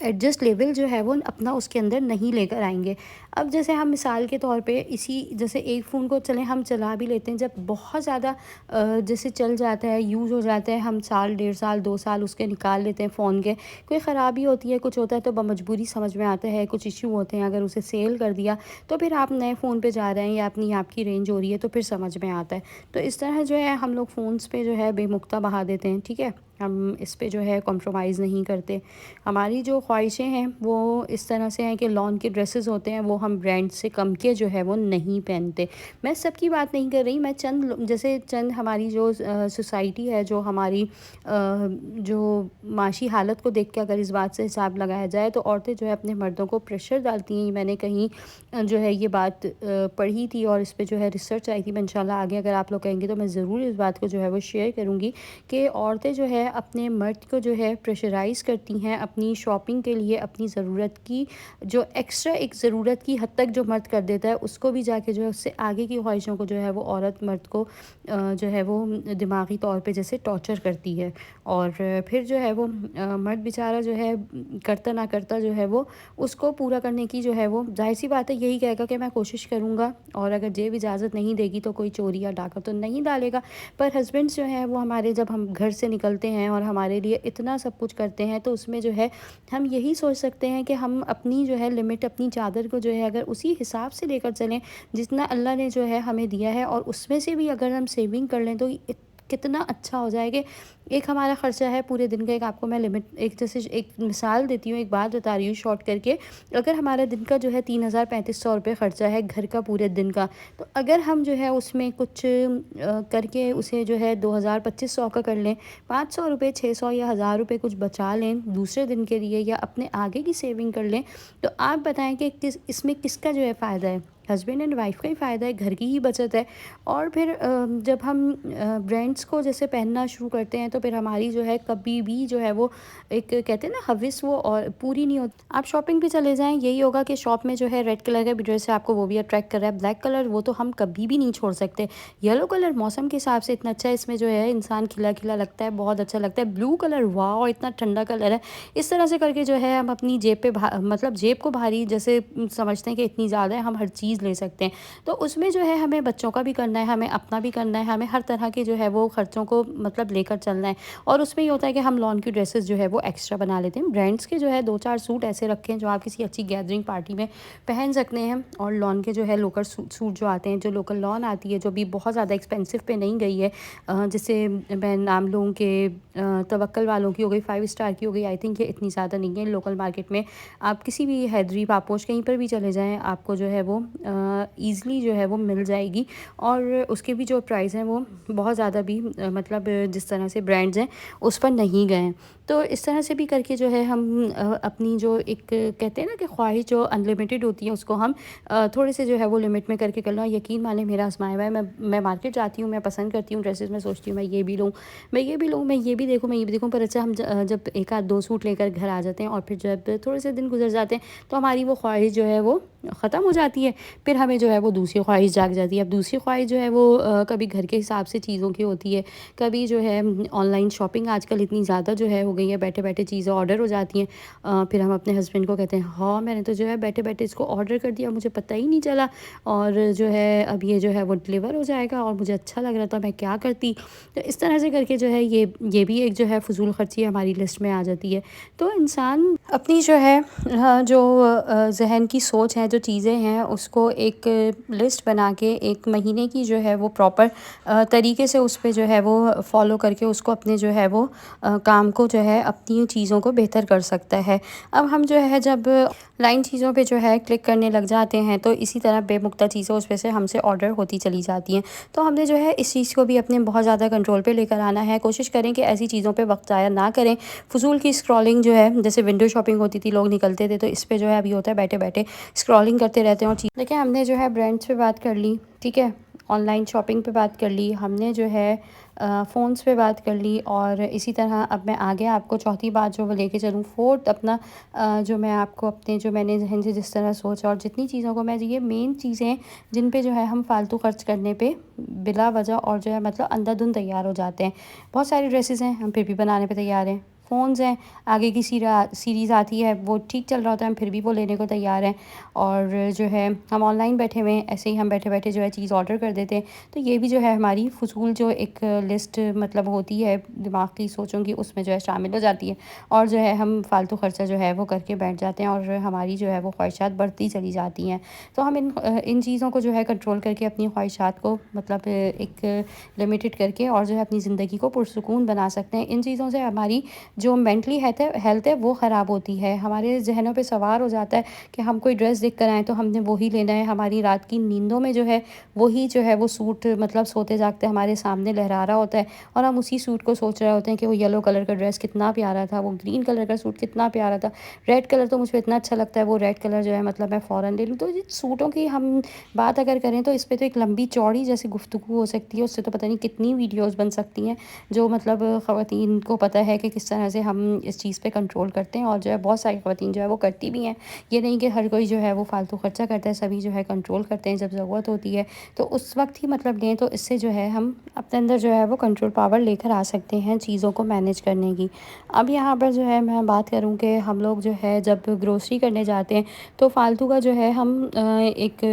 Adjust level جو ہے وہ اپنا اس کے اندر نہیں لے کر آئیں گے۔ اب جیسے ہم مثال کے طور پہ اسی جیسے ایک فون کو چلیں ہم چلا بھی لیتے ہیں، جب بہت زیادہ جیسے چل جاتا ہے، یوز ہو جاتا ہے، ہم سال 1.5 سال 2 سال اس کے نکال لیتے ہیں فون کے، کوئی خرابی ہوتی ہے، کچھ ہوتا ہے تو بمجبوری سمجھ میں آتا ہے، کچھ ایشو ہوتے ہیں، اگر اسے سیل کر دیا تو پھر آپ نئے فون پہ جا رہے ہیں یا اپنی آپ کی رینج ہو رہی ہے تو پھر سمجھ میں آتا ہے۔ تو اس طرح جو ہے ہم لوگ فونس پہ جو ہے بے مقطع بہا دیتے ہیں، ٹھیک ہے، ہم اس پہ جو ہے کمپرومائز نہیں کرتے۔ ہماری جو خواہشیں ہیں وہ اس طرح سے ہیں کہ لان کے ڈریسز ہوتے ہیں وہ ہم برانڈ سے کم کے جو ہے وہ نہیں پہنتے۔ میں سب کی بات نہیں کر رہی، میں جیسے چند ہماری جو سوسائٹی ہے، جو ہماری جو معاشی حالت کو دیکھ کے اگر اس بات سے حساب لگایا جائے تو عورتیں جو ہے اپنے مردوں کو پریشر ڈالتی ہیں۔ میں نے کہیں جو ہے یہ بات پڑھی تھی اور اس پہ جو ہے ریسرچ آئی تھی، میں انشاءاللہ آگے اگر آپ لوگ کہیں گے تو میں ضرور اس بات کو جو ہے وہ شیئر کروں گی کہ عورتیں جو ہے اپنے مرد کو جو ہے پریشرائز کرتی ہیں اپنی شاپنگ کے لیے، اپنی ضرورت کی جو ایکسٹرا ایک ضرورت کی حد تک جو مرد کر دیتا ہے اس کو بھی جا کے جو ہے اس سے آگے کی خواہشوں کو جو ہے وہ عورت مرد کو جو ہے وہ دماغی طور پہ جیسے ٹارچر کرتی ہے، اور پھر جو ہے وہ مرد بیچارہ جو ہے کرتا نہ کرتا جو ہے وہ اس کو پورا کرنے کی جو ہے وہ ظاہر سی بات ہے یہی کہے گا کہ میں کوشش کروں گا، اور اگر جیب اجازت نہیں دے گی تو کوئی چوری یا ڈاکہ تو نہیں ڈالے گا۔ پر ہسبینڈس جو ہیں وہ ہمارے جب ہم گھر سے نکلتے ہیں اور ہمارے لیے اتنا سب کچھ کرتے ہیں تو اس میں جو ہے ہم یہی سوچ سکتے ہیں کہ ہم اپنی جو ہے لمٹ، اپنی چادر کو جو ہے اگر اسی حساب سے لے کر چلیں جتنا اللہ نے جو ہے ہمیں دیا ہے، اور اس میں سے بھی اگر ہم سیونگ کر لیں تو کتنا اچھا ہو جائے کہ ایک ہمارا خرچہ ہے پورے دن کا، ایک آپ کو میں لمٹ ایک جیسے ایک مثال دیتی ہوں، ایک بات بتا رہی ہوں شارٹ کر کے، اگر ہمارا دن کا جو ہے 3,000-3,500 روپے خرچہ ہے گھر کا پورے دن کا، تو اگر ہم جو ہے اس میں کچھ کر کے اسے جو ہے 2,000-2,500 کا کر لیں، 500 روپے 600 یا 1,000 روپے کچھ بچا لیں دوسرے دن کے لیے یا اپنے آگے کی سیونگ کر لیں، تو آپ بتائیں کہ اس میں کس کا جو ہے فائدہ ہے؟ ہسبینڈ اینڈ وائف کا ہی فائدہ ہے، گھر کی ہی بچت ہے۔ اور پھر جب ہم برانڈس کو جیسے پہننا شروع کرتے ہیں تو پھر ہماری جو ہے کبھی بھی جو ہے وہ ایک کہتے ہیں نا ہوس، وہ اور پوری نہیں ہوتی۔ آپ شاپنگ پہ چلے جائیں، یہی ہوگا کہ شاپ میں جو ہے ریڈ کلر کا بھی ڈریس ہے، آپ کو وہ بھی اٹریکٹ کر رہا ہے، بلیک کلر وہ تو ہم کبھی بھی نہیں چھوڑ سکتے، یلو کلر موسم کے حساب سے اتنا اچھا ہے، اس میں جو ہے انسان کھلا کھلا لگتا ہے، بہت اچھا لگتا ہے، بلو کلر واو اتنا ٹھنڈا کلر ہے۔ اس طرح سے کر کے جو ہے ہم اپنی جیب پہ مطلب جیب کو بھاری جیسے سمجھتے ہیں کہ اتنی زیادہ ہے ہم ہر چیز لے سکتے ہیں، تو اس میں جو ہے ہمیں بچوں کا بھی کرنا ہے، ہمیں اپنا بھی کرنا ہے، ہمیں ہر طرح کے جو ہے وہ خرچوں کو مطلب لے کر چلنا ہے۔ اور اس میں یہ ہوتا ہے کہ ہم لان کی ڈریسز جو ہے وہ ایکسٹرا بنا لیتے ہیں، برانڈس کے جو ہے 2-4 سوٹ ایسے رکھیں جو آپ کسی اچھی گیدرنگ پارٹی میں پہن سکتے ہیں، اور لان کے جو ہے لوکل سوٹ جو آتے ہیں، جو لوکل لان آتی ہے جو بھی بہت زیادہ ایکسپینسو پہ نہیں گئی ہے، جیسے میں نام لوں کہ توکل والوں کی ہو گئی، 5 اسٹار کی ہو گئی، آئی تھنک یہ اتنی زیادہ نہیں ہے، لوکل مارکیٹ میں آپ کسی بھی حیدری پاپوش کہیں پر بھی چلے جائیں آپ کو جو ہے وہ ایزلی جو ہے وہ مل جائے گی، اور اس کے بھی جو پرائز ہیں وہ بہت زیادہ بھی مطلب جس طرح سے برانڈز ہیں اس پر نہیں گئے ہیں۔ تو اس طرح سے بھی کر کے جو ہے ہم اپنی جو ایک کہتے ہیں نا کہ خواہش جو انلمیٹڈ ہوتی ہے اس کو ہم تھوڑے سے جو ہے وہ لمٹ میں کر کے کر لوں۔ یقین مانیں میرا آزمایا ہوا ہے، میں مارکیٹ جاتی ہوں، میں پسند کرتی ہوں ڈریسز، میں سوچتی ہوں میں یہ بھی لوں، میں یہ بھی لوں، میں یہ بھی دیکھوں، میں یہ بھی دیکھوں، پر اچھا ہم جب 1-2 سوٹ لے کر گھر آ جاتے ہیں اور پھر جب تھوڑے سے دن گزر جاتے ہیں تو ہماری وہ خواہش جو ہے وہ ختم ہو جاتی ہے، پھر ہمیں جو ہے وہ دوسری خواہش جاگ جاتی ہے۔ اب دوسری خواہش جو ہے وہ کبھی گھر کے حساب سے چیزوں کی ہوتی ہے، کبھی جو ہے آن لائن شاپنگ آج کل اتنی زیادہ جو ہے ہو گئی ہے، بیٹھے بیٹھے چیزیں آرڈر ہو جاتی ہیں، پھر ہم اپنے ہسبینڈ کو کہتے ہیں ہاں میں نے تو جو ہے بیٹھے بیٹھے اس کو آرڈر کر دیا، مجھے پتہ ہی نہیں چلا، اور جو ہے اب یہ جو ہے وہ ڈلیور ہو جائے گا اور مجھے اچھا لگ رہا تھا، میں کیا کرتی۔ تو اس طرح سے کر کے جو ہے یہ بھی ایک جو ہے فضول خرچی ہماری لسٹ میں آ جاتی ہے۔ تو انسان اپنی جو ہے جو ذہن کی سوچ ہے، جو چیزیں ہیں اس کو ایک لسٹ بنا کے ایک مہینے کی جو ہے وہ پراپر طریقے سے اس پہ جو ہے وہ فالو کر کے اس کو اپنے جو ہے وہ کام کو جو ہے اپنی چیزوں کو بہتر کر سکتا ہے۔ اب ہم جو ہے جب لائن چیزوں پہ جو ہے کلک کرنے لگ جاتے ہیں تو اسی طرح بے مقطع چیزیں اس پہ سے ہم سے آرڈر ہوتی چلی جاتی ہیں، تو ہم نے جو ہے اس چیز کو بھی اپنے بہت زیادہ کنٹرول پہ لے کر آنا ہے۔ کوشش کریں کہ ایسی چیزوں پہ وقت ضائع نہ کریں، فضول کی اسکرولنگ جو ہے جیسے ونڈو شاپنگ ہوتی تھی، لوگ نکلتے تھے، تو اس پہ جو ہے ابھی ہوتا ہے بیٹھے بیٹھے اسکرولنگ کرتے رہتے ہیں اور چیز دیکھیں۔ ہم نے جو ہے برانڈس پہ بات کر لی، ٹھیک ہے، آن لائن شاپنگ پہ بات کر لی، ہم نے جو ہے فونس پہ بات کر لی، اور اسی طرح اب میں آگے آپ کو چوتھی بات جو وہ لے کے چلوں، فورتھ اپنا جو میں آپ کو اپنے جو میں نے ذہن سے جس طرح سوچا اور جتنی چیزوں کو میں یہ مین چیزیں ہیں جن پہ جو ہے ہم فالتو خرچ کرنے پہ بلا وجہ اور جو ہے مطلب اندھا دھند تیار ہو جاتے ہیں۔ بہت ساری ڈریسز ہیں ہم پھر بھی بنانے پہ تیار ہیں، فونز ہیں آگے کی سیریز آتی ہے وہ ٹھیک چل رہا ہوتا ہے ہم پھر بھی وہ لینے کو تیار ہیں، اور جو ہے ہم آن لائن بیٹھے ہوئے ہیں، ایسے ہی ہم بیٹھے بیٹھے جو ہے چیز آرڈر کر دیتے ہیں۔ تو یہ بھی جو ہے ہماری فضول جو ایک لسٹ مطلب ہوتی ہے دماغ کی سوچوں کی، اس میں جو ہے شامل ہو جاتی ہے، اور جو ہے ہم فالتو خرچہ جو ہے وہ کر کے بیٹھ جاتے ہیں، اور ہماری جو ہے وہ خواہشات بڑھتی چلی جاتی ہیں۔ تو ہم ان چیزوں کو جو ہے کنٹرول کر کے اپنی خواہشات کو مطلب ایک لمیٹڈ کر کے اور جو ہے اپنی زندگی کو پرسکون بنا سکتے ہیں۔ ان چیزوں سے ہماری جو مینٹلی ہیلتھ ہے وہ خراب ہوتی ہے، ہمارے ذہنوں پہ سوار ہو جاتا ہے کہ ہم کوئی ڈریس دیکھ کر آئیں تو ہم نے وہی لینا ہے، ہماری رات کی نیندوں میں جو ہے وہی جو ہے وہ سوٹ مطلب سوتے جاگتے ہمارے سامنے لہرا رہا ہوتا ہے، اور ہم اسی سوٹ کو سوچ رہے ہوتے ہیں کہ وہ یلو کلر کا ڈریس کتنا پیارا تھا، وہ گرین کلر کا سوٹ کتنا پیارا تھا، ریڈ کلر تو مجھ پہ اتنا اچھا لگتا ہے، وہ ریڈ کلر جو ہے مطلب میں فوراً لے لوں۔ تو یہ سوٹوں کی ہم بات اگر کریں تو اس پہ تو ایک لمبی چوڑی جیسی گفتگو ہو سکتی ہے، اس سے تو پتہ نہیں کتنی ویڈیوز بن سکتی ہیں، جو مطلب خواتین کو پتہ ہے کہ کس طرح سے ہم اس چیز پہ کنٹرول کرتے ہیں، اور جو ہے بہت ساری خواتین جو ہے وہ کرتی بھی ہیں۔ یہ نہیں کہ ہر کوئی جو ہے وہ فالتو خرچہ کرتا ہے، سبھی جو ہے کنٹرول کرتے ہیں جب ضرورت ہوتی ہے تو اس وقت ہی مطلب لیں، تو اس سے جو ہے ہم اپنے اندر جو ہے وہ کنٹرول پاور لے کر آ سکتے ہیں چیزوں کو مینیج کرنے کی۔ اب یہاں پر جو ہے میں بات کروں کہ ہم لوگ جو ہے جب گروسری کرنے جاتے ہیں تو فالتو کا جو ہے ہم ایک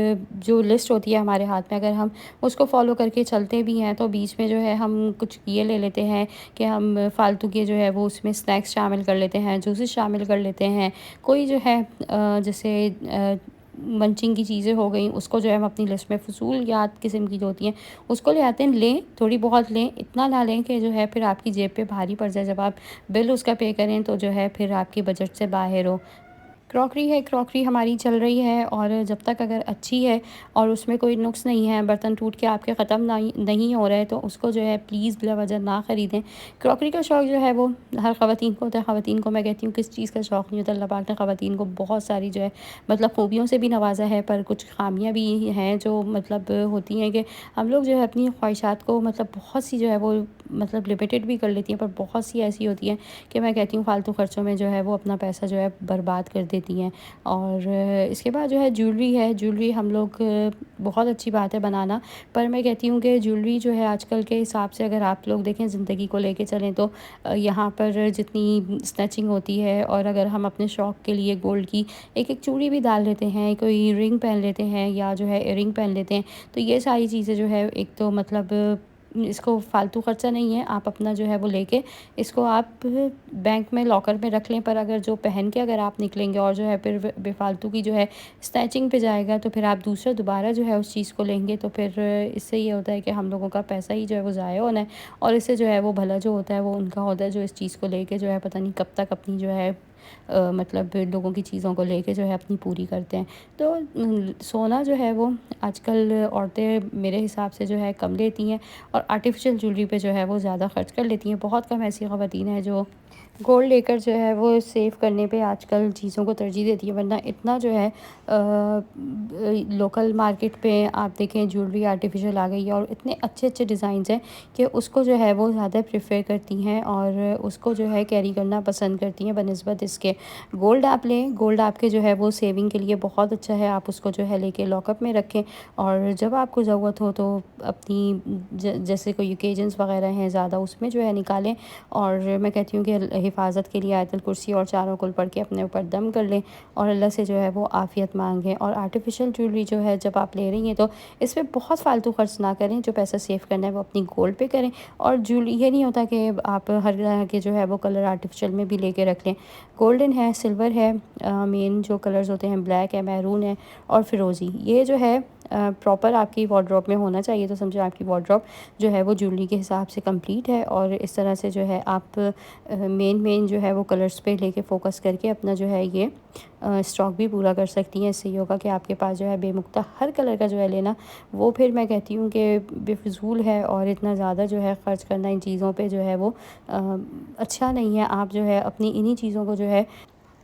جو لسٹ ہوتی ہے ہمارے ہاتھ میں، اگر ہم اس کو فالو کر کے چلتے بھی ہیں تو بیچ میں جو ہے ہم کچھ یہ لے لیتے ہیں کہ ہم فالتو کے جو ہے وہ اس میں اسنیکس شامل کر لیتے ہیں، جوسز شامل کر لیتے ہیں، کوئی جو ہے جیسے منچنگ کی چیزیں ہو گئیں اس کو جو ہے ہم اپنی لسٹ میں فضولیات قسم کی جو ہوتی ہیں اس کو لے آتے ہیں، لیں تھوڑی بہت لیں، اتنا نہ لیں کہ جو ہے پھر آپ کی جیب پہ بھاری پڑ جائے، جب آپ بل اس کا پے کریں تو جو ہے پھر آپ کی بجٹ سے باہر ہو۔ کراکری ہے، کراکری ہماری چل رہی ہے، اور جب تک اگر اچھی ہے اور اس میں کوئی نقص نہیں ہے، برتن ٹوٹ کے آپ کے ختم نہیں ہو رہے تو اس کو جو ہے پلیز بلا وجہ نہ خریدیں۔ کراکری کا شوق جو ہے وہ ہر خواتین کو ہوتا ہے، خواتین کو میں کہتی ہوں کس چیز کا شوق نہیں ہوتا، اللہ پاک نے خواتین کو بہت ساری جو ہے مطلب خوبیوں سے بھی نوازا ہے، پر کچھ خامیاں بھی ہیں جو مطلب ہوتی ہیں کہ ہم لوگ جو ہے اپنی خواہشات کو مطلب بہت سی جو ہے وہ مطلب لمیٹڈ بھی کر لیتی ہیں، پر بہت سی ایسی ہوتی ہیں کہ میں کہتی ہوں فالتو خرچوں میں جو ہے وہ اپنا پیسہ جو ہے برباد کر دیتی ہیں۔ اور اس کے بعد جو ہے جیولری ہے، جیولری ہم لوگ بہت اچھی بات ہے بنانا، پر میں کہتی ہوں کہ جیولری جو ہے آج کل کے حساب سے اگر آپ لوگ دیکھیں زندگی کو لے کے چلیں تو یہاں پر جتنی اسنیچنگ ہوتی ہے، اور اگر ہم اپنے شوق کے لیے گولڈ کی ایک ایک چوڑی بھی ڈال لیتے ہیں، کوئی رنگ پہن لیتے ہیں یا جو ہے ایئر رنگ پہن لیتے ہیں، تو یہ ساری چیزیں جو ہے ایک تو مطلب اس کو فالتو خرچہ نہیں ہے، آپ اپنا جو ہے وہ لے کے اس کو آپ بینک میں لاکر میں رکھ لیں، پر اگر جو پہن کے اگر آپ نکلیں گے اور جو ہے پھر بے فالتو کی جو ہے اسنیچنگ پہ جائے گا تو پھر آپ دوبارہ جو ہے اس چیز کو لیں گے، تو پھر اس سے یہ ہوتا ہے کہ ہم لوگوں کا پیسہ ہی جو ہے وہ ضائع ہونا ہے، اور اس سے جو ہے وہ بھلا جو ہوتا ہے وہ ان کا ہوتا ہے جو اس چیز کو لے کے جو ہے پتہ نہیں کب تک اپنی جو ہے مطلب لوگوں کی چیزوں کو لے کے جو ہے اپنی پوری کرتے ہیں۔ تو سونا جو ہے وہ آج کل عورتیں میرے حساب سے جو ہے کم لیتی ہیں، اور آرٹیفیشل جیولری پہ جو ہے وہ زیادہ خرچ کر لیتی ہیں۔ بہت کم ایسی خواتین ہیں جو گولڈ لے کر جو ہے وہ سیو کرنے پہ آج کل چیزوں کو ترجیح دیتی ہے، ورنہ اتنا جو ہے لوکل مارکیٹ پہ آپ دیکھیں جیولری آرٹیفیشل آ گئی ہے، اور اتنے اچھے اچھے ڈیزائنز ہیں کہ اس کو جو ہے وہ زیادہ پریفر کرتی ہیں اور اس کو جو ہے کیری کرنا پسند کرتی ہیں بنسبت اس کے۔ گولڈ آپ لیں، گولڈ آپ کے جو ہے وہ سیونگ کے لیے بہت اچھا ہے، آپ اس کو جو ہے لے کے لاک اپ میں رکھیں، اور جب آپ کو ضرورت ہو تو اپنی جیسے کوئی اوکیجنس وغیرہ ہیں زیادہ اس میں جو ہے نکالیں، اور میں کہتی ہوں کہ حفاظت کے لیے آیت الکرسی اور چاروں کل پڑھ کے اپنے اوپر دم کر لیں، اور اللہ سے جو ہے وہ عافیت مانگیں۔ اور آرٹیفیشل جیولری جو ہے جب آپ لے رہی ہیں تو اس پہ بہت فالتو خرچ نہ کریں، جو پیسہ سیو کرنا ہے وہ اپنی گولڈ پہ کریں، اور جیولری یہ نہیں ہوتا کہ آپ ہر طرح کے جو ہے وہ کلر آرٹیفیشل میں بھی لے کے رکھ لیں۔ گولڈن ہے، سلور ہے، مین جو کلرز ہوتے ہیں بلیک ہے، میرون ہے اور فیروزی، یہ جو ہے پراپر آپ کی وارڈروب میں ہونا چاہیے، تو سمجھے آپ کی وارڈروب جو ہے وہ جیولری کے حساب سے کمپلیٹ ہے، اور اس طرح سے جو ہے آپ مین جو ہے وہ کلرز پہ لے کے فوکس کر کے اپنا جو ہے یہ اسٹاک بھی پورا کر سکتی ہیں۔ اس سے یہ ہوگا کہ آپ کے پاس جو ہے بے مقطع ہر کلر کا جو ہے لینا وہ پھر میں کہتی ہوں کہ بے فضول ہے، اور اتنا زیادہ جو ہے خرچ کرنا ان چیزوں پہ جو ہے وہ اچھا نہیں ہے۔ آپ جو ہے اپنی انہی چیزوں کو جو ہے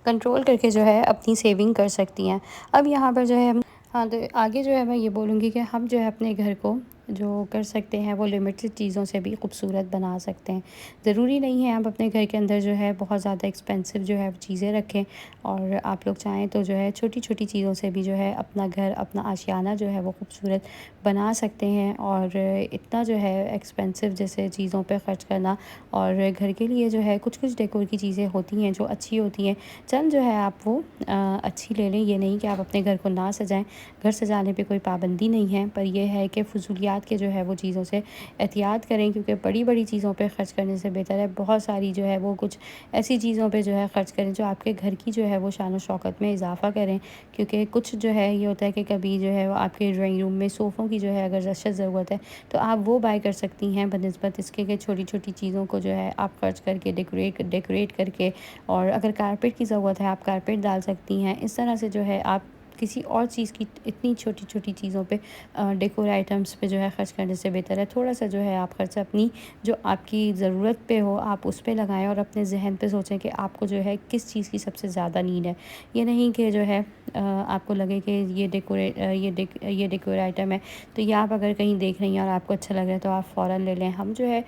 کنٹرول کر کے جو ہے اپنی سیونگ کر سکتی ہیں۔ اب یہاں پر جو ہے ہاں تو آگے جو ہے میں یہ بولوں گی کہ ہم جو ہے اپنے گھر کو جو کر سکتے ہیں وہ لمیٹڈ چیزوں سے بھی خوبصورت بنا سکتے ہیں. ضروری نہیں ہے آپ اپنے گھر کے اندر جو ہے بہت زیادہ ایکسپینسو جو ہے چیزیں رکھیں، اور آپ لوگ چاہیں تو جو ہے چھوٹی چھوٹی چیزوں سے بھی جو ہے اپنا گھر، اپنا آشیانہ جو ہے وہ خوبصورت بنا سکتے ہیں. اور اتنا جو ہے ایکسپینسو جیسے چیزوں پہ خرچ کرنا، اور گھر کے لیے جو ہے کچھ ڈیکور کی چیزیں ہوتی ہیں جو اچھی ہوتی ہیں، چند جو ہے آپ وہ اچھی لے لیں. یہ نہیں کہ آپ اپنے گھر کو نہ سجائیں، گھر سجانے پہ کوئی پابندی نہیں ہے، پر یہ ہے کہ فضولیات کے جو ہے وہ چیزوں سے احتیاط کریں، کیونکہ بڑی بڑی چیزوں پہ خرچ کرنے سے بہتر ہے بہت ساری جو ہے وہ کچھ ایسی چیزوں پہ جو ہے خرچ کریں جو آپ کے گھر کی جو ہے وہ شان و شوکت میں اضافہ کریں. کیونکہ کچھ جو ہے یہ ہوتا ہے کہ کبھی جو ہے وہ آپ کے ڈرائنگ روم میں صوفوں کی جو ہے اگر اشد ضرورت ہے تو آپ وہ بائی کر سکتی ہیں، بنسبت اس کے کہ چھوٹی چھوٹی چیزوں کو جو ہے آپ خرچ کر کے ڈیکوریٹ کر کے. اور اگر کارپیٹ کی ضرورت ہے آپ کارپیٹ ڈال سکتی ہیں. اس طرح سے جو ہے آپ کسی اور چیز کی اتنی چھوٹی چھوٹی چیزوں پہ ڈیکور آئٹمس پہ جو ہے خرچ کرنے سے بہتر ہے تھوڑا سا جو ہے آپ خرچ اپنی جو آپ کی ضرورت پہ ہو آپ اس پہ لگائیں، اور اپنے ذہن پہ سوچیں کہ آپ کو جو ہے کس چیز کی سب سے زیادہ نیڈ ہے. یہ نہیں کہ جو ہے آپ کو لگے کہ یہ ڈیکور آئٹم ہے تو یہ آپ اگر کہیں دیکھ رہی ہیں اور آپ کو اچھا لگ رہا ہے تو آپ فوراً لے لیں. ہم جو ہے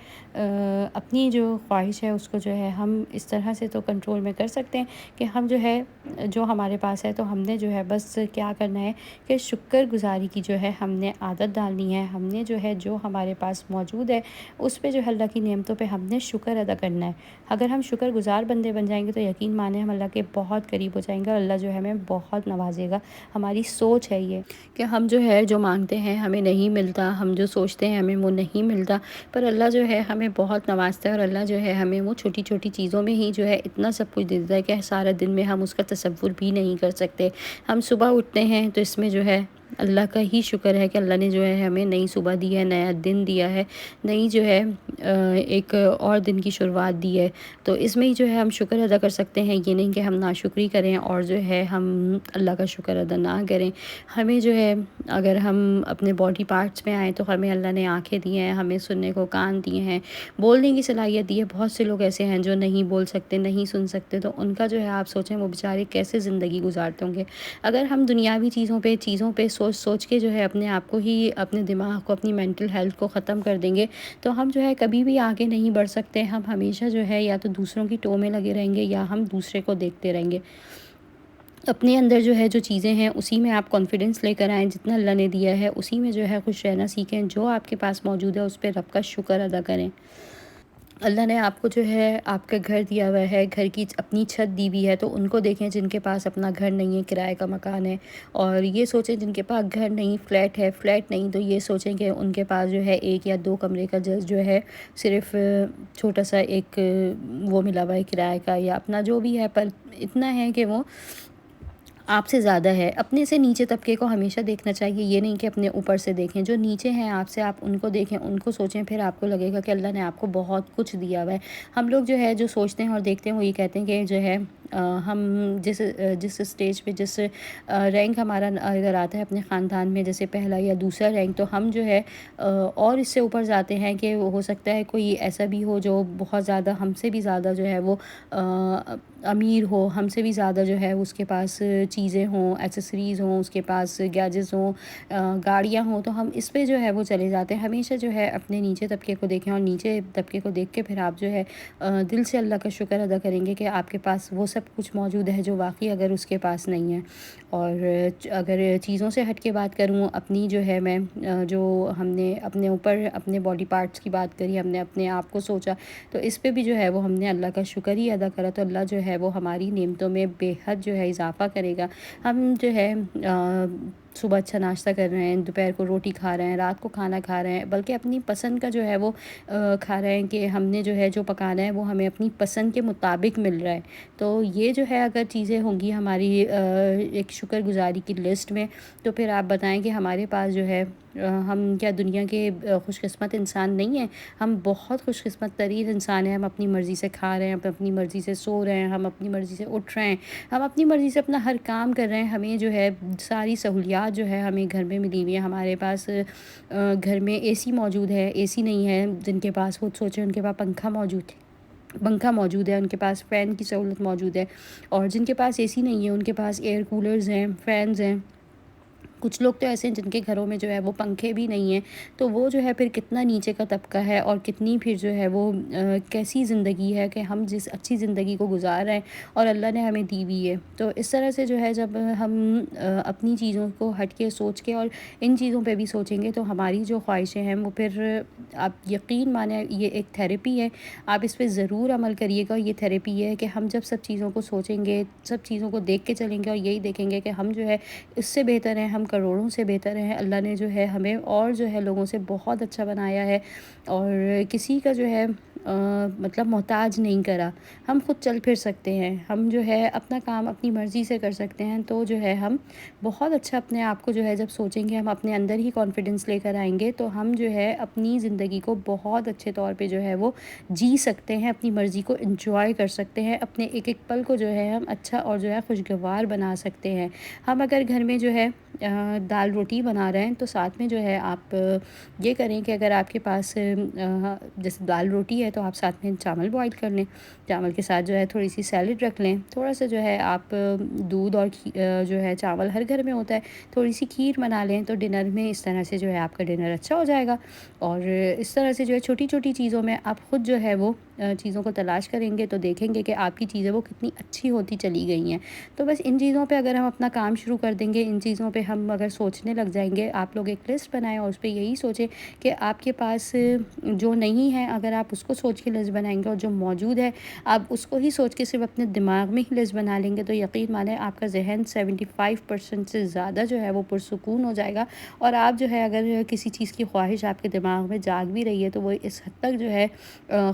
اپنی جو خواہش ہے اس کو جو ہے ہم اس طرح سے تو کنٹرول میں کر سکتے ہیں کہ ہم جو ہے جو ہمارے پاس ہے تو ہم نے جو ہے بس کیا کرنا ہے کہ شکر گزاری کی جو ہے ہم نے عادت ڈالنی ہے. ہم نے جو ہے جو ہمارے پاس موجود ہے اس پہ جو ہے اللہ کی نعمتوں پہ ہم نے شکر ادا کرنا ہے. اگر ہم شکر گزار بندے بن جائیں گے تو یقین مانیں ہم اللہ کے بہت قریب ہو جائیں گے، اور اللہ جو ہے ہمیں بہت نوازے گا. ہماری سوچ ہے یہ کہ ہم جو ہے جو مانگتے ہیں ہمیں نہیں ملتا، ہم جو سوچتے ہیں ہمیں وہ نہیں ملتا، پر اللہ جو ہے ہمیں بہت نوازتا ہے. اور اللہ جو ہے ہمیں وہ چھوٹی چھوٹی چیزوں میں ہی جو ہے اتنا سب کچھ دیتا ہے کہ سارا دن میں ہم اس کا تصور بھی نہیں کر سکتے. ہم صبح اٹھتے ہیں تو اس میں جو ہے اللہ کا ہی شکر ہے کہ اللہ نے جو ہے ہمیں نئی صبح دی ہے، نیا دن دیا ہے، نئی جو ہے ایک اور دن کی شروعات دی ہے. تو اس میں ہی جو ہے ہم شکر ادا کر سکتے ہیں. یہ نہیں کہ ہم ناشکری کریں اور جو ہے ہم اللہ کا شکر ادا نہ کریں. ہمیں جو ہے اگر ہم اپنے باڈی پارٹس میں آئیں تو ہمیں اللہ نے آنکھیں دی ہیں، ہمیں سننے کو کان دیے ہیں، بولنے کی صلاحیت دی ہے. بہت سے لوگ ایسے ہیں جو نہیں بول سکتے، نہیں سن سکتے، تو ان کا جو ہے آپ سوچیں وہ بیچارے کیسے زندگی گزارتے ہوں گے. اگر ہم دنیاوی چیزوں پہ سوچ کے جو ہے اپنے آپ کو ہی، اپنے دماغ کو، اپنی مینٹل ہیلتھ کو ختم کر دیں گے تو ہم جو ہے کبھی بھی آگے نہیں بڑھ سکتے. ہم ہمیشہ جو ہے یا تو دوسروں کی ٹو میں لگے رہیں گے یا ہم دوسرے کو دیکھتے رہیں گے. اپنے اندر جو ہے جو چیزیں ہیں اسی میں آپ کانفیڈنس لے کر آئیں، جتنا اللہ نے دیا ہے اسی میں جو ہے خوش رہنا سیکھیں. جو آپ کے پاس موجود ہے اس پہ رب کا شکر ادا کریں. اللہ نے آپ کو جو ہے آپ کا گھر دیا ہوا ہے، گھر کی اپنی چھت دی ہوئی ہے، تو ان کو دیکھیں جن کے پاس اپنا گھر نہیں ہے، کرائے کا مکان ہے. اور یہ سوچیں جن کے پاس گھر نہیں، فلیٹ ہے، فلیٹ نہیں، تو یہ سوچیں کہ ان کے پاس جو ہے 1 یا 2 کمرے کا جو ہے صرف چھوٹا سا ایک وہ ملا ہوا ہے کرائے کا یا اپنا جو بھی ہے، پر اتنا ہے کہ وہ آپ سے زیادہ ہے. اپنے سے نیچے طبقے کو ہمیشہ دیکھنا چاہیے، یہ نہیں کہ اپنے اوپر سے دیکھیں. جو نیچے ہیں آپ سے، آپ ان کو دیکھیں، ان کو سوچیں، پھر آپ کو لگے گا کہ اللہ نے آپ کو بہت کچھ دیا ہوا ہے. ہم لوگ جو ہے جو سوچتے ہیں اور دیکھتے ہیں وہ یہ کہتے ہیں کہ جو ہے ہم جس اسٹیج پہ، جس رینک ہمارا اگر آتا ہے اپنے خاندان میں، جیسے پہلا یا دوسرا رینک، تو ہم جو ہے اور اس سے اوپر جاتے ہیں کہ ہو سکتا ہے کوئی ایسا بھی ہو جو بہت زیادہ ہم سے بھی زیادہ جو ہے وہ امیر ہو، ہم سے بھی زیادہ جو ہے اس کے پاس چیزیں ہوں، ایکسیسریز ہوں، اس کے پاس گیجٹس ہوں، گاڑیاں ہوں، تو ہم اس پہ جو ہے وہ چلے جاتے ہیں. ہمیشہ جو ہے اپنے نیچے طبقے کو دیکھیں، اور نیچے طبقے کو دیکھ کے پھر آپ جو ہے دل سے اللہ کا شکر ادا کریں گے کہ آپ کے پاس وہ سب کچھ موجود ہے جو واقعی اگر اس کے پاس نہیں ہے. اور اگر چیزوں سے ہٹ کے بات کروں اپنی جو ہے میں جو ہم نے اپنے اوپر اپنے باڈی پارٹس کی بات کری، ہم نے اپنے آپ کو سوچا، تو اس پہ بھی جو ہے وہ ہم نے اللہ کا شکر ہی ادا کرا، تو اللہ جو ہے وہ ہماری نعمتوں میں بے حد جو ہے اضافہ کرے گا. ہم جو ہے صبح اچھا ناشتہ کر رہے ہیں، دوپہر کو روٹی کھا رہے ہیں، رات کو کھانا کھا رہے ہیں، بلکہ اپنی پسند کا جو ہے وہ کھا رہے ہیں کہ ہم نے جو ہے جو پکانا ہے وہ ہمیں اپنی پسند کے مطابق مل رہا ہے. تو یہ جو ہے اگر چیزیں ہوں گی ہماری ایک شکر گزاری کی لسٹ میں، تو پھر آپ بتائیں کہ ہمارے پاس جو ہے ہم کیا دنیا کے خوش قسمت انسان نہیں ہیں؟ ہم بہت خوش قسمت ترین انسان ہیں. ہم اپنی مرضی سے کھا رہے ہیں، ہم اپنی مرضی سے سو رہے ہیں، ہم اپنی مرضی سے اٹھ رہے ہیں، ہم اپنی مرضی سے اپنا ہر کام کر رہے ہیں. ہمیں جو ہے ساری سہولیات جو ہے ہمیں گھر میں ملی ہوئی ہے. ہمارے پاس گھر میں اے سی موجود ہے. اے سی نہیں ہے جن کے پاس، خود سوچیں ان کے پاس پنکھا موجود ہے، ان کے پاس فین کی سہولت موجود ہے. اور جن کے پاس اے سی نہیں ہے ان کے پاس ایئر کولرز ہیں، فینز ہیں. کچھ لوگ تو ایسے ہیں جن کے گھروں میں جو ہے وہ پنکھے بھی نہیں ہیں، تو وہ جو ہے پھر کتنا نیچے کا طبقہ ہے، اور کتنی پھر جو ہے وہ کیسی زندگی ہے کہ ہم جس اچھی زندگی کو گزار رہے ہیں اور اللہ نے ہمیں دی ہوئی ہے۔ تو اس طرح سے جو ہے جب ہم اپنی چیزوں کو ہٹ کے سوچ کے اور ان چیزوں پہ بھی سوچیں گے، تو ہماری جو خواہشیں ہیں وہ پھر آپ یقین مانیں یہ ایک تھیراپی ہے، آپ اس پہ ضرور عمل کریے گا۔ یہ تھیراپی ہے کہ ہم جب سب چیزوں کو سوچیں گے، سب چیزوں کو دیکھ کے چلیں گے اور یہی دیکھیں گے کہ ہم جو ہے اس سے بہتر ہیں، ہم کروڑوں سے بہتر ہیں، اللہ نے جو ہے ہمیں اور جو ہے لوگوں سے بہت اچھا بنایا ہے، اور کسی کا جو ہے مطلب محتاج نہیں کرا۔ ہم خود چل پھر سکتے ہیں، ہم جو ہے اپنا کام اپنی مرضی سے کر سکتے ہیں، تو جو ہے ہم بہت اچھا اپنے آپ کو جو ہے جب سوچیں گے، ہم اپنے اندر ہی کانفیڈنس لے کر آئیں گے، تو ہم جو ہے اپنی زندگی کو بہت اچھے طور پہ جو ہے وہ جی سکتے ہیں، اپنی مرضی کو انجوائے کر سکتے ہیں، اپنے ایک ایک پل کو جو ہے ہم اچھا اور جو ہے خوشگوار بنا سکتے ہیں۔ ہم اگر گھر میں جو ہے دال روٹی بنا رہے ہیں، تو ساتھ میں جو ہے آپ یہ کریں کہ اگر آپ کے پاس جیسے دال روٹی ہے تو آپ ساتھ میں چاول بوائل کر لیں، چاول کے ساتھ جو ہے تھوڑی سی سیلڈ رکھ لیں، تھوڑا سا جو ہے آپ دودھ اور جو ہے چاول ہر گھر میں ہوتا ہے، تھوڑی سی کھیر بنا لیں، تو ڈنر میں اس طرح سے جو ہے آپ کا ڈنر اچھا ہو جائے گا۔ اور اس طرح سے جو ہے چھوٹی چھوٹی چیزوں میں آپ خود جو ہے وہ چیزوں کو تلاش کریں گے، تو دیکھیں گے کہ آپ کی چیزیں وہ کتنی اچھی ہوتی چلی گئی ہیں۔ تو بس ان چیزوں پہ اگر ہم اپنا کام شروع کر دیں گے، ان چیزوں پہ ہم اگر سوچنے لگ جائیں گے، آپ لوگ ایک لسٹ بنائیں اور اس پہ یہی سوچیں کہ آپ کے پاس جو نہیں ہے، اگر آپ اس کو سوچ کے لسٹ بنائیں گے، اور جو موجود ہے آپ اس کو ہی سوچ کے صرف اپنے دماغ میں ہی لسٹ بنا لیں گے، تو یقین مانیں آپ کا ذہن 75% سے زیادہ جو ہے وہ پرسکون ہو جائے گا، اور آپ جو ہے اگر کسی چیز کی خواہش آپ کے دماغ میں جاگ بھی رہی ہے، تو وہ اس حد تک جو ہے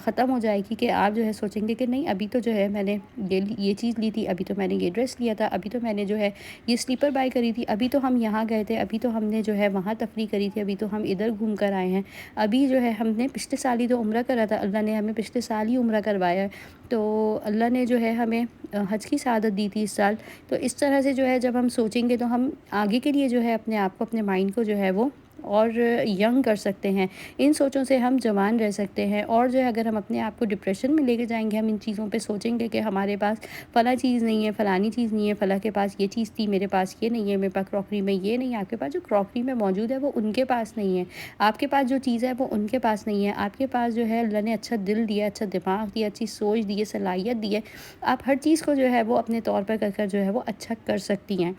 ختم ہو جائے گی کہ آپ جو ہے سوچیں گے کہ نہیں، ابھی تو جو ہے میں نے یہ چیز لی تھی، ابھی تو میں نے یہ ڈریس لیا تھا، ابھی تو میں نے جو ہے یہ سلیپر بائی کری تھی، ابھی تو ہم یہاں گئے تھے، ابھی تو ہم نے جو ہے وہاں تفریح کری تھی، ابھی تو ہم ادھر گھوم کر آئے ہیں، ابھی جو ہے ہم نے پچھلے سال ہی تو عمرہ کرا تھا، اللہ نے ہمیں پچھلے سال ہی عمرہ کروایا ہے، تو اللہ نے جو ہے ہمیں حج کی سعادت دی تھی اس سال۔ تو اس طرح سے جو ہے جب ہم سوچیں گے، تو ہم آگے کے لیے جو ہے اپنے آپ کو، اپنے مائنڈ کو جو ہے وہ اور ینگ کر سکتے ہیں، ان سوچوں سے ہم جوان رہ سکتے ہیں، اور جو ہے اگر ہم اپنے آپ کو ڈپریشن میں لے کے جائیں گے، ہم ان چیزوں پہ سوچیں گے کہ ہمارے پاس فلاں چیز نہیں ہے، فلانی چیز نہیں ہے، فلاں کے پاس یہ چیز تھی، میرے پاس یہ نہیں ہے، میرے پاس کراکری میں یہ نہیں ہے، آپ کے پاس جو کراکری میں موجود ہے وہ ان کے پاس نہیں ہے، آپ کے پاس جو چیز ہے وہ ان کے پاس نہیں ہے، آپ کے پاس جو ہے اللہ نے اچھا دل دیا، اچھا دماغ دیا، اچھی سوچ دی ہے، صلاحیت دی ہے، آپ ہر چیز کو جو ہے وہ اپنے طور پر کر کر جو ہے وہ اچھا کر سکتی ہیں۔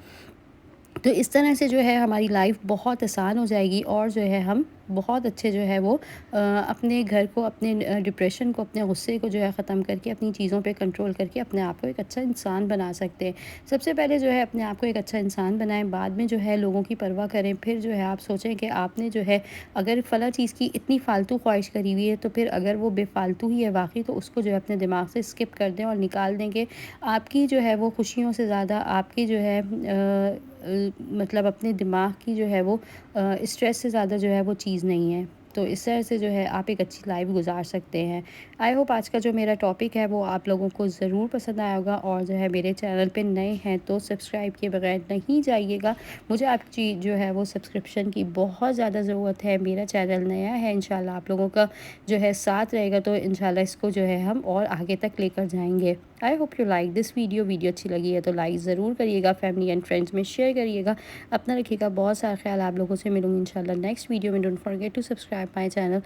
تو اس طرح سے جو ہے ہماری لائف بہت آسان ہو جائے گی، اور جو ہے ہم بہت اچھے جو ہے وہ اپنے گھر کو، اپنے ڈپریشن کو، اپنے غصے کو جو ہے ختم کر کے، اپنی چیزوں پہ کنٹرول کر کے اپنے آپ کو ایک اچھا انسان بنا سکتے ہیں۔ سب سے پہلے جو ہے اپنے آپ کو ایک اچھا انسان بنائیں، بعد میں جو ہے لوگوں کی پرواہ کریں، پھر جو ہے آپ سوچیں کہ آپ نے جو ہے اگر فلاں چیز کی اتنی فالتو خواہش کری ہوئی ہے، تو پھر اگر وہ بے فالتو ہی ہے واقعی، تو اس کو جو ہے اپنے دماغ سے اسکپ کر دیں اور نکال دیں کہ آپ کی جو ہے وہ خوشیوں سے زیادہ آپ کی جو ہے مطلب اپنے دماغ کی جو ہے وہ اسٹریس سے زیادہ جو ہے وہ چیز نہیں ہے۔ تو اس طرح سے جو ہے آپ ایک اچھی لائف گزار سکتے ہیں۔ آئی ہوپ آج کا جو میرا ٹاپک ہے وہ آپ لوگوں کو ضرور پسند آیا ہوگا، اور جو ہے میرے چینل پہ نئے ہیں تو سبسکرائب کیے بغیر نہیں جائیے گا، مجھے آپ کی جو ہے وہ سبسکرپشن کی بہت زیادہ ضرورت ہے، میرا چینل نیا ہے، انشاءاللہ آپ لوگوں کا جو ہے ساتھ رہے گا، تو انشاءاللہ اس کو جو ہے ہم اور آگے تک لے کر جائیں گے۔ I hope you like this video اچھی لگی ہے تو لائک ضرور کریے گا، فیملی اینڈ فرینڈس میں شیئر کریے گا، اپنا رکھیے گا بہت سارا خیال۔ آپ لوگوں سے ملوں گی انشاءاللہ نیکسٹ ویڈیو میں۔ Don't forget to subscribe my channel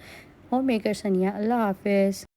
home maker Sania. اللہ حافظ۔